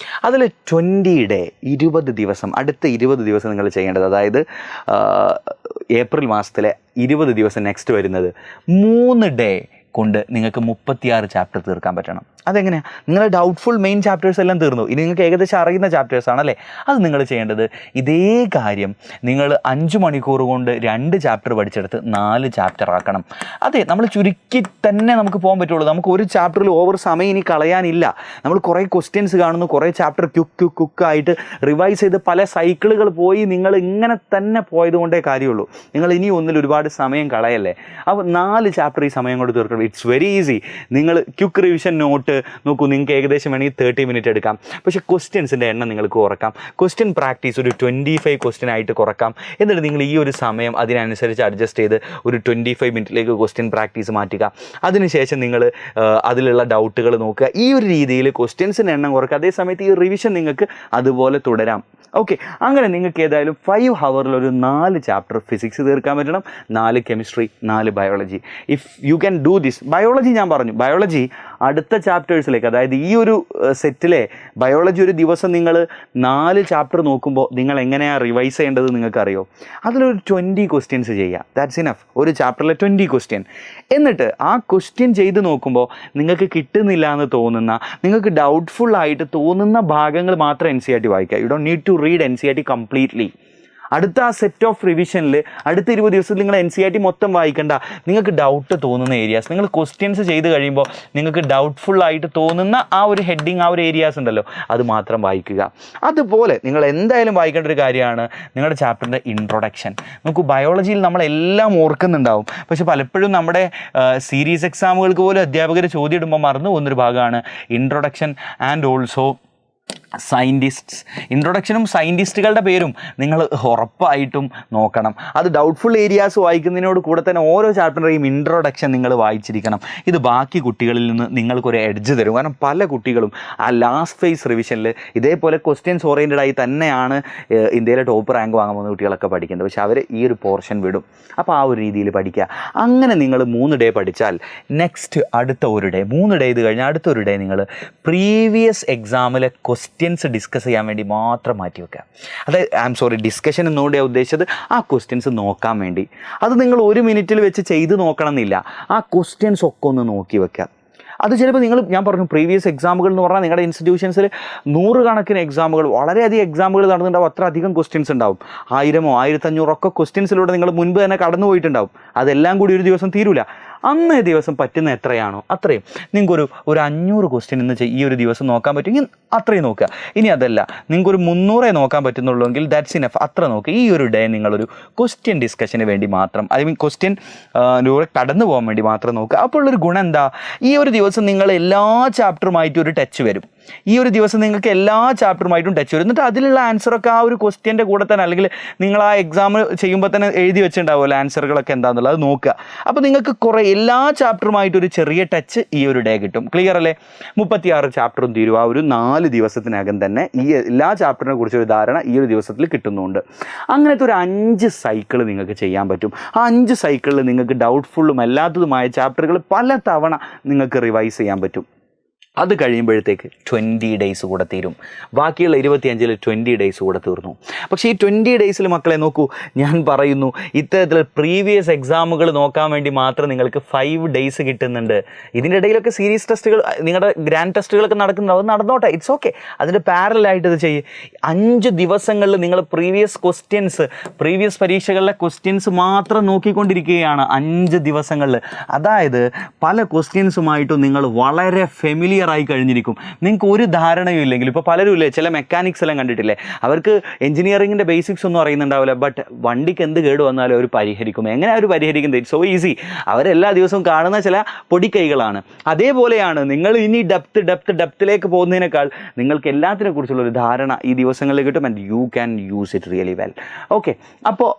അതിൽ 20 ഡേ 20 ദിവസം, അടുത്ത 20 ദിവസം നിങ്ങൾ ചെയ്യേണ്ടത്, അതായത് ഏപ്രിൽ മാസത്തിലെ 20 ദിവസം നെക്സ്റ്റ് വരുന്നത് 3 ഡേ കൊണ്ട് നിങ്ങൾക്ക് 36 ചാപ്റ്റർ തീർക്കാൻ പറ്റണം. അതെങ്ങനെയാണ്? നിങ്ങളുടെ ഡൗട്ട്ഫുൾ മെയിൻ ചാപ്റ്റേഴ്സ് എല്ലാം തീർന്നു. ഇനി നിങ്ങൾക്ക് ഏകദേശം അറിയുന്ന ചാപ്റ്റേഴ്സ് ആണല്ലേ. അത് നിങ്ങൾ ചെയ്യേണ്ടത് ഇതേ കാര്യം നിങ്ങൾ 5 മണിക്കൂർ കൊണ്ട് 2 ചാപ്റ്റർ പഠിച്ചെടുത്ത് 4 ചാപ്റ്റർ ആക്കണം. അതെ, നമ്മൾ ചുരുക്കി തന്നെ നമുക്ക് പോകാൻ പറ്റുള്ളൂ. നമുക്ക് ഒരു ചാപ്റ്ററിൽ ഓവർ സമയം ഇനി കളയാനില്ല. നമ്മൾ കുറേ ക്വസ്റ്റ്യൻസ് കാണുന്നു, കുറേ ചാപ്റ്റർ ക്യുക്കായിട്ട് റിവൈസ് ചെയ്ത് പല സൈക്കിളുകൾ പോയി നിങ്ങൾ ഇങ്ങനെ തന്നെ പോയതുകൊണ്ടേ കാര്യമുള്ളൂ. നിങ്ങൾ ഇനി ഒന്നിൽ ഒരുപാട് സമയം കളയല്ലേ. അപ്പോൾ 4 ചാപ്റ്റർ ഈ സമയം കൊണ്ട് തീർക്കണം. It's very easy. നിങ്ങൾ ക്യുക്ക് റിവിഷൻ നോട്ട് നോക്കൂ, നിങ്ങൾക്ക് ഏകദേശം വേണമെങ്കിൽ 30 മിനിറ്റ് എടുക്കാം. പക്ഷേ ക്വസ്റ്റ്യൻസിൻ്റെ എണ്ണം നിങ്ങൾക്ക് കുറക്കാം. ക്വസ്റ്റ്യൻ പ്രാക്ടീസ് ഒരു 25 ക്വസ്റ്റ്യൻ ആയിട്ട് കുറക്കാം. എന്നിട്ട് നിങ്ങൾ ഈ ഒരു സമയം അതിനനുസരിച്ച് അഡ്ജസ്റ്റ് ചെയ്ത് ഒരു 25 മിനിറ്റിലേക്ക് ക്വസ്റ്റ്യൻ പ്രാക്ടീസ് മാറ്റുക. അതിനുശേഷം നിങ്ങൾ അതിലുള്ള ഡൗട്ടുകൾ നോക്കുക. ഈ ഒരു രീതിയിൽ ക്വസ്റ്റ്യൻസിൻ്റെ എണ്ണം കുറക്കുക. അതേസമയത്ത് ഈ റിവിഷൻ നിങ്ങൾക്ക് അതുപോലെ തുടരാം. ഓക്കെ, അങ്ങനെ നിങ്ങൾക്ക് ഏതായാലും 5 ഹവറിൽ ഒരു 4 ചാപ്റ്റർ ഫിസിക്സ് തീർക്കാൻ പറ്റണം, 4 chemistry, 4 biology. If you can do this, biology ഞാൻ പറഞ്ഞു, ബയോളജി അടുത്ത ചാപ്റ്റേഴ്സിലേക്ക്, അതായത് ഈ ഒരു സെറ്റിലെ ബയോളജി ഒരു ദിവസം നിങ്ങൾ 4 ചാപ്റ്റർ നോക്കുമ്പോൾ നിങ്ങൾ എങ്ങനെയാണ് റിവൈസ് ചെയ്യേണ്ടത് നിങ്ങൾക്കറിയോ? അതിലൊരു 20 ക്വസ്റ്റ്യൻസ് ചെയ്യുക. That's enough. ഒരു ചാപ്റ്ററിലെ 20 ക്വസ്റ്റ്യൻ. എന്നിട്ട് ആ ക്വസ്റ്റ്യൻ ചെയ്ത് നോക്കുമ്പോൾ നിങ്ങൾക്ക് കിട്ടുന്നില്ല എന്ന് തോന്നുന്ന, നിങ്ങൾക്ക് ഡൗട്ട്ഫുൾ ആയിട്ട് തോന്നുന്ന ഭാഗങ്ങൾ മാത്രം NCERT വായിക്കുക. You don't need to read NCERT completely. അടുത്ത ആ സെറ്റ് ഓഫ് റിവിഷനിൽ അടുത്ത 20 ദിവസത്തിൽ നിങ്ങൾ NCERT മൊത്തം വായിക്കണ്ട. നിങ്ങൾക്ക് ഡൗട്ട് തോന്നുന്ന ഏരിയാസ്, നിങ്ങൾ ക്വസ്റ്റ്യൻസ് ചെയ്ത് കഴിയുമ്പോൾ നിങ്ങൾക്ക് ഡൗട്ട്ഫുൾ ആയിട്ട് തോന്നുന്ന ആ ഒരു ഹെഡിങ്, ആ ഒരു ഏരിയാസ് ഉണ്ടല്ലോ, അത് മാത്രം വായിക്കുക. അതുപോലെ നിങ്ങൾ എന്തായാലും വായിക്കേണ്ട ഒരു കാര്യമാണ് നിങ്ങളുടെ ചാപ്റ്ററിൻ്റെ ഇൻട്രൊഡക്ഷൻ. നമുക്ക് ബയോളജിയിൽ നമ്മളെല്ലാം ഓർക്കുന്നുണ്ടാവും, പക്ഷെ പലപ്പോഴും നമ്മുടെ സീരീസ് എക്സാമുകൾക്ക് പോലും അധ്യാപകർ ചോദ്യം ഇടുമ്പോൾ മറന്നു പോകുന്നൊരു ഭാഗമാണ് ഇൻട്രൊഡക്ഷൻ ആൻഡ് ഓൾസോ സയൻറ്റിസ്റ്റ്സ്. ഇൻട്രൊഡക്ഷനും സയൻറ്റിസ്റ്റുകളുടെ പേരും നിങ്ങൾ ഉറപ്പായിട്ടും നോക്കണം. അത് ഡൗട്ട്ഫുൾ ഏരിയാസ് വായിക്കുന്നതിനോട് കൂടെ തന്നെ ഓരോ ചാപ്റ്ററിൻ്റെയും ഇൻട്രൊഡക്ഷൻ നിങ്ങൾ വായിച്ചിരിക്കണം. ഇത് ബാക്കി കുട്ടികളിൽ നിന്ന് നിങ്ങൾക്കൊരു എഡ്ജ് തരും. കാരണം പല കുട്ടികളും ആ ലാസ്റ്റ് ഫേസ് റിവിഷനിൽ ഇതേപോലെ ക്വസ്റ്റ്യൻസ് ഓറിയൻറ്റഡ് ആയി തന്നെയാണ് ഇന്ത്യയിലെ ടോപ്പ് റാങ്ക് വാങ്ങാൻ പോകുന്ന കുട്ടികളൊക്കെ പഠിക്കുന്നത്. പക്ഷേ അവർ ഈ ഒരു പോർഷൻ വിടും. അപ്പോൾ ആ ഒരു രീതിയിൽ പഠിക്കുക. അങ്ങനെ നിങ്ങൾ 3 ഡേ പഠിച്ചാൽ നെക്സ്റ്റ് അടുത്ത ഒരു ഡേ, 3 ഡേ ഇത് കഴിഞ്ഞാൽ അടുത്തൊരു ഡേ നിങ്ങൾ പ്രീവിയസ് എക്സാമിലെ ക്വസ്റ്റ്യൻസ് ഡിസ്കസ് ചെയ്യാൻ വേണ്ടി മാത്രം മാറ്റി വെക്കുക. അതായത് ഡിസ്കഷൻ എന്നോട് ഉദ്ദേശിച്ചത് ആ ക്വസ്റ്റ്യൻസ് നോക്കാൻ വേണ്ടി. അത് നിങ്ങൾ 1 മിനിറ്റിൽ വെച്ച് ചെയ്ത് നോക്കണം എന്നില്ല. ആ ക്വസ്റ്റ്യൻസ് ഒക്കെ ഒന്ന് നോക്കി വെക്കുക. അത് ചിലപ്പോൾ ഞാൻ പറഞ്ഞു പ്രീവിയസ് എക്സാമുകൾ എന്ന് പറഞ്ഞാൽ നിങ്ങളുടെ ഇൻസ്റ്റിറ്റ്യൂഷൻസിൽ 100 കണക്കിന് എക്സാമുകൾ, വളരെയധികം എക്സാമുകൾ നടന്നിട്ടുണ്ടാവും. അത്ര അധികം ക്വസ്റ്റ്യൻസ് ഉണ്ടാവും. 1000 1500 ഒക്കെ ക്വസ്റ്റ്യൻസിലൂടെ നിങ്ങൾ മുൻപ് തന്നെ കടന്നു പോയിട്ടുണ്ടാവും. അതെല്ലാം കൂടി ഒരു ദിവസം തീരൂല. അന്നേ ദിവസം പറ്റുന്ന എത്രയാണോ അത്രയും നിങ്ങൾക്കൊരു 500 ക്വസ്റ്റ്യൻ ഇന്ന് ഈ ഒരു ദിവസം നോക്കാൻ പറ്റുമെങ്കിൽ അത്രയും നോക്കുക. ഇനി അതല്ല, നിങ്ങൾക്കൊരു 300 നോക്കാൻ പറ്റുന്നുള്ളൂവെങ്കിൽ ദാറ്റ്സ് ഇനഫ്, അത്ര നോക്കുക. ഈ ഒരു ഡേ നിങ്ങളൊരു ക്വസ്റ്റ്യൻ ഡിസ്കഷന് വേണ്ടി മാത്രം, ക്വസ്റ്റ്യൻ കടന്നു പോകാൻ വേണ്ടി മാത്രം നോക്കുക. അപ്പോൾ ഉള്ളൊരു ഗുണം എന്താ? ഈ ഒരു ദിവസം നിങ്ങൾ എല്ലാ ചാപ്റ്ററുമായിട്ടും ഒരു ടച്ച് വരും. ഈ ഒരു ദിവസം നിങ്ങൾക്ക് എല്ലാ ചാപ്റ്ററുമായിട്ടും ടച്ച് വരും. എന്നിട്ട് അതിലുള്ള ആൻസറൊക്കെ ആ ഒരു ക്വസ്റ്റ്യൻ്റെ കൂടെ തന്നെ, അല്ലെങ്കിൽ നിങ്ങൾ ആ എക്സാം ചെയ്യുമ്പോൾ തന്നെ എഴുതി വെച്ചിട്ടുണ്ടാവുമല്ലോ ആൻസറുകളൊക്കെ എന്താണെന്നുള്ളത്, അത് നോക്കുക. അപ്പോൾ നിങ്ങൾക്ക് കുറേ എല്ലാ ചാപ്റ്ററുമായിട്ടൊരു ചെറിയ ടച്ച് ഈ ഒരു ഡേ കിട്ടും. ക്ലിയർ അല്ലേ? 36 ചാപ്റ്ററും തീരും ആ ഒരു 4 ദിവസത്തിനകം തന്നെ. ഈ എല്ലാ ചാപ്റ്ററിനെ കുറിച്ചൊരു ധാരണ ഈ ഒരു ദിവസത്തിൽ കിട്ടുന്നുണ്ട്. അങ്ങനത്തെ ഒരു 5 സൈക്കിൾ നിങ്ങൾക്ക് ചെയ്യാൻ പറ്റും. ആ 5 സൈക്കിളിൽ നിങ്ങൾക്ക് ഡൗട്ട്ഫുള്ളും അല്ലാത്തതുമായ ചാപ്റ്ററുകൾ പല തവണ നിങ്ങൾക്ക് റിവൈസ് ചെയ്യാൻ പറ്റും. അത് കഴിയുമ്പോഴത്തേക്ക് 20 ഡേയ്സ് കൂടെ തീരും. ബാക്കിയുള്ള 25-ൽ 20 ഡേയ്സ് കൂടെ തീർന്നു. പക്ഷേ ഈ 20 ഡേയ്സിൽ മക്കളെ നോക്കൂ, ഞാൻ പറയുന്നു ഇത്തരത്തിൽ പ്രീവിയസ് എക്സാമുകൾ നോക്കാൻ വേണ്ടി മാത്രം നിങ്ങൾക്ക് 5 ഡേയ്സ് കിട്ടുന്നുണ്ട്. ഇതിൻ്റെ ഇടയിലൊക്കെ സീരീസ് ടെസ്റ്റുകൾ, നിങ്ങളുടെ ഗ്രാൻഡ് ടെസ്റ്റുകളൊക്കെ നടക്കുന്നുണ്ട്, അത് നടന്നോട്ടെ, ഇറ്റ്സ് ഓക്കെ. അതിൻ്റെ പാരലായിട്ട് ഇത് ചെയ്യും. 5 ദിവസങ്ങളിൽ നിങ്ങൾ പ്രീവിയസ് പരീക്ഷകളിലെ ക്വസ്റ്റ്യൻസ് മാത്രം നോക്കിക്കൊണ്ടിരിക്കുകയാണ് 5 ദിവസങ്ങളിൽ. അതായത് പല ക്വസ്റ്റ്യൻസുമായിട്ടും നിങ്ങൾ വളരെ ഫെമിലിയർ ആയി കഴിഞ്ഞിരിക്കും. നിങ്ങൾക്ക് ഒരു ധാരണയും ഇല്ലെങ്കിൽ, ഇപ്പോൾ പലരും ഇല്ലേ, ചില മെക്കാനിക്സ് എല്ലാം കണ്ടിട്ടില്ലേ, അവർക്ക് എഞ്ചിനീയറിങ്ങിൻ്റെ ബേസിക്സ് ഒന്നും അറിയുന്നുണ്ടാവില്ല, ബട്ട് വണ്ടിക്ക് എന്ത് കേട് വന്നാലും അവർ പരിഹരിക്കും. എങ്ങനെ അവർ പരിഹരിക്കുന്നത്? It's so easy. അവരെല്ലാ ദിവസവും കാണുന്ന ചില പൊടിക്കൈകളാണ്. അതേപോലെയാണ് നിങ്ങൾ ഇനി ഡെപ്തിലേക്ക് പോകുന്നതിനേക്കാൾ നിങ്ങൾക്ക് എല്ലാത്തിനെ കുറിച്ചുള്ള ഒരു ധാരണ ഈ ദിവസങ്ങളിൽ കിട്ടും. And you can use it really well. Okay, അപ്പോൾ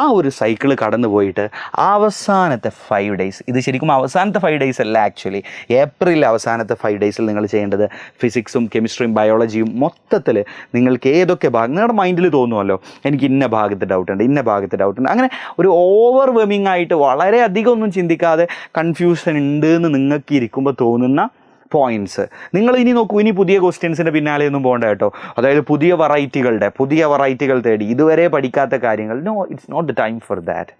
ആ ഒരു സൈക്കിൾ കടന്നു പോയിട്ട് അവസാനത്തെ 5 ഡേയ്സ്, ഇത് ശരിക്കും അവസാനത്തെ 5 ഡേയ്സ് അല്ല, ആക്ച്വലി ഏപ്രിൽ അവസാനത്തെ 5 ഡേയ്സിൽ നിങ്ങൾ ചെയ്യേണ്ടത് ഫിസിക്സും കെമിസ്ട്രിയും ബയോളജിയും മൊത്തത്തിൽ നിങ്ങൾക്ക് ഏതൊക്കെ ഭാഗം നിങ്ങളുടെ മൈൻഡിൽ തോന്നുമല്ലോ, എനിക്ക് ഇന്ന ഭാഗത്ത് ഡൗട്ടുണ്ട്, ഇന്ന ഭാഗത്ത് ഡൗട്ടുണ്ട്, അങ്ങനെ ഒരു ഓവർവെമിങ് ആയിട്ട് വളരെ അധികം ഒന്നും ചിന്തിക്കാതെ കൺഫ്യൂഷൻ ഉണ്ട് എന്ന് നിങ്ങൾക്ക് ഇരിക്കുമ്പോൾ തോന്നുന്ന പോയിൻറ്റ്സ് നിങ്ങൾ ഇനി നോക്കൂ. ഇനി പുതിയ ക്വസ്റ്റ്യൻസിൻ്റെ പിന്നാലെ ഒന്നും പോകണ്ട കേട്ടോ. അതായത് പുതിയ വെറൈറ്റികൾ തേടി ഇതുവരെ പഠിക്കാത്ത കാര്യങ്ങൾ, no, it's not the time for that.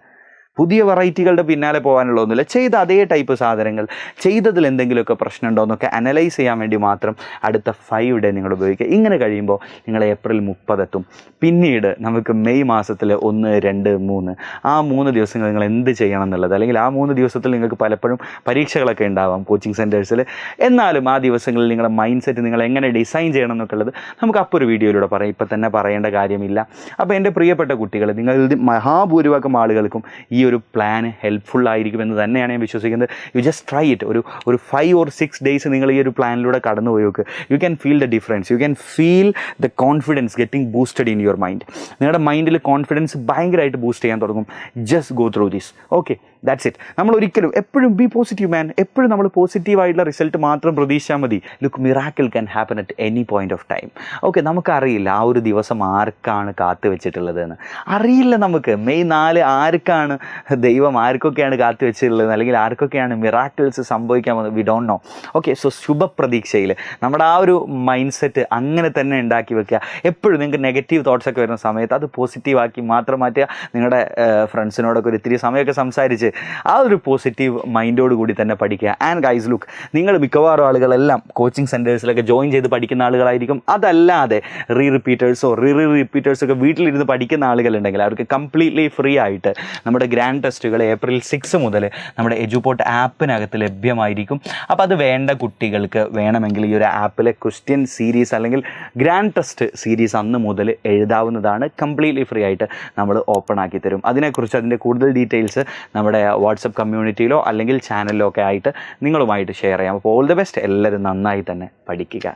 പുതിയ വെറൈറ്റികളുടെ പിന്നാലെ പോകാനുള്ളതൊന്നുമില്ല. ചെയ്ത അതേ ടൈപ്പ് സാധനങ്ങൾ, ചെയ്തതിൽ എന്തെങ്കിലുമൊക്കെ പ്രശ്നമുണ്ടോ എന്നൊക്കെ അനലൈസ് ചെയ്യാൻ വേണ്ടി മാത്രം അടുത്ത 5 ഡേ നിങ്ങൾ ഉപയോഗിക്കുക. ഇങ്ങനെ കഴിയുമ്പോൾ നിങ്ങൾ ഏപ്രിൽ 30 എത്തും. പിന്നീട് നമുക്ക് മെയ് മാസത്തിൽ 1, 2, 3 ആ 3 ദിവസങ്ങൾ നിങ്ങൾ എന്ത് ചെയ്യണം എന്നുള്ളത്, അല്ലെങ്കിൽ ആ 3 ദിവസത്തിൽ നിങ്ങൾക്ക് പലപ്പോഴും പരീക്ഷകളൊക്കെ ഉണ്ടാവാം കോച്ചിങ് സെൻറ്റേഴ്സിൽ. എന്നാലും ആ ദിവസങ്ങളിൽ നിങ്ങളുടെ മൈൻഡ് സെറ്റ് നിങ്ങൾ എങ്ങനെ ഡിസൈൻ ചെയ്യണം എന്നൊക്കെ ഉള്ളത് നമുക്ക് അപ്പോൾ ഒരു വീഡിയോയിലൂടെ പറയാം. ഇപ്പം തന്നെ പറയേണ്ട കാര്യമില്ല. അപ്പോൾ എൻ്റെ പ്രിയപ്പെട്ട കുട്ടികൾ, നിങ്ങളുടെ മഹാഭൂരിഭാഗം ആളുകൾക്കും ഈ ഒരു പ്ലാൻ ഹെൽപ്ഫുൾ ആയിരിക്കുമെന്ന് തന്നെയാണ് ഞാൻ വിശ്വസിക്കുന്നത്. You just try it. ഒരു 5 or 6 ഡേയ്സ് നിങ്ങൾ ഈ ഒരു പ്ലാനിലൂടെ കടന്നു പോയി നോക്ക്. You can feel the difference. You can feel the confidence getting boosted in your mind. നിങ്ങളുടെ മൈൻഡിൽ കോൺഫിഡൻസ് ഭയങ്കരമായിട്ട് ബൂസ്റ്റ് ചെയ്യാൻ തുടങ്ങും. Just go through this. Okay, that's it. നമ്മൾ ഒരിക്കലും എപ്പോഴും ബി പോസിറ്റീവ് മാൻ. എപ്പോഴും നമ്മൾ പോസിറ്റീവായിട്ടുള്ള റിസൾട്ട് മാത്രം പ്രതീക്ഷിച്ചാൽ മതി. Look, miracle can happen at any point of time. Okay, നമുക്കറിയില്ല ആ ഒരു ദിവസം ആർക്കാണ് കാത്തു വെച്ചിട്ടുള്ളതെന്ന്. അറിയില്ല നമുക്ക്. മെയ് 4 ആർക്കാണ് ദൈവം ആർക്കൊക്കെയാണ് കാത്തു വെച്ചിട്ടുള്ളത്, അല്ലെങ്കിൽ ആർക്കൊക്കെയാണ് മിറാക്കിൾസ് സംഭവിക്കാൻ പോകുന്നത്, we don't know. Okay, so ശുഭപ്രതീക്ഷയിൽ നമ്മുടെ ആ ഒരു മൈൻഡ് സെറ്റ് അങ്ങനെ തന്നെ ഉണ്ടാക്കി വെക്കുക. എപ്പോഴും നിങ്ങൾക്ക് നെഗറ്റീവ് തോട്ട്സ് ഒക്കെ വരുന്ന സമയത്ത് അത് പോസിറ്റീവാക്കി മാത്രം മാറ്റുക. നിങ്ങളുടെ ഫ്രണ്ട്സിനോടൊക്കെ ഒരു ഇത്തിരി സമയമൊക്കെ സംസാരിച്ച് ആ ഒരു പോസിറ്റീവ് മൈൻഡോട് കൂടി തന്നെ പഠിക്കുക. ആൻഡ് ഗൈസ്, ലുക്ക്, നിങ്ങൾ മിക്കവാറും ആളുകളെല്ലാം കോച്ചിങ് സെൻറ്റേഴ്സിലൊക്കെ ജോയിൻ ചെയ്ത് പഠിക്കുന്ന ആളുകളായിരിക്കും. അതല്ലാതെ റിപ്പീറ്റേഴ്സൊക്കെ വീട്ടിലിരുന്ന് പഠിക്കുന്ന ആളുകളുണ്ടെങ്കിൽ അവർക്ക് കംപ്ലീറ്റ്ലി ഫ്രീ ആയിട്ട് നമ്മുടെ ഗ്രാൻഡ് ടെസ്റ്റുകൾ ഏപ്രിൽ 6 മുതൽ നമ്മുടെ എജുപോർട്ട് ആപ്പിനകത്ത് ലഭ്യമായിരിക്കും. അപ്പോൾ അത് വേണ്ട കുട്ടികൾക്ക് വേണമെങ്കിൽ ഈ ഒരു ആപ്പിലെ ക്വസ്റ്റ്യൻ സീരീസ് അല്ലെങ്കിൽ ഗ്രാൻഡ് ടെസ്റ്റ് സീരീസ് അന്ന് മുതൽ എഴുതാവുന്നതാണ്. കംപ്ലീറ്റ്ലി ഫ്രീ ആയിട്ട് നമ്മൾ ഓപ്പൺ ആക്കി തരും. അതിനെക്കുറിച്ച് അതിൻ്റെ കൂടുതൽ ഡീറ്റെയിൽസ് നമ്മുടെ വാട്സപ്പ് കമ്മ്യൂണിറ്റിയിലോ അല്ലെങ്കിൽ ചാനലിലോ ഒക്കെ ആയിട്ട് നിങ്ങളുമായിട്ട് ഷെയർ ചെയ്യാം. അപ്പോൾ ഓൾ ദി ബെസ്റ്റ്. എല്ലാവരും നന്നായി തന്നെ പഠിക്കുക.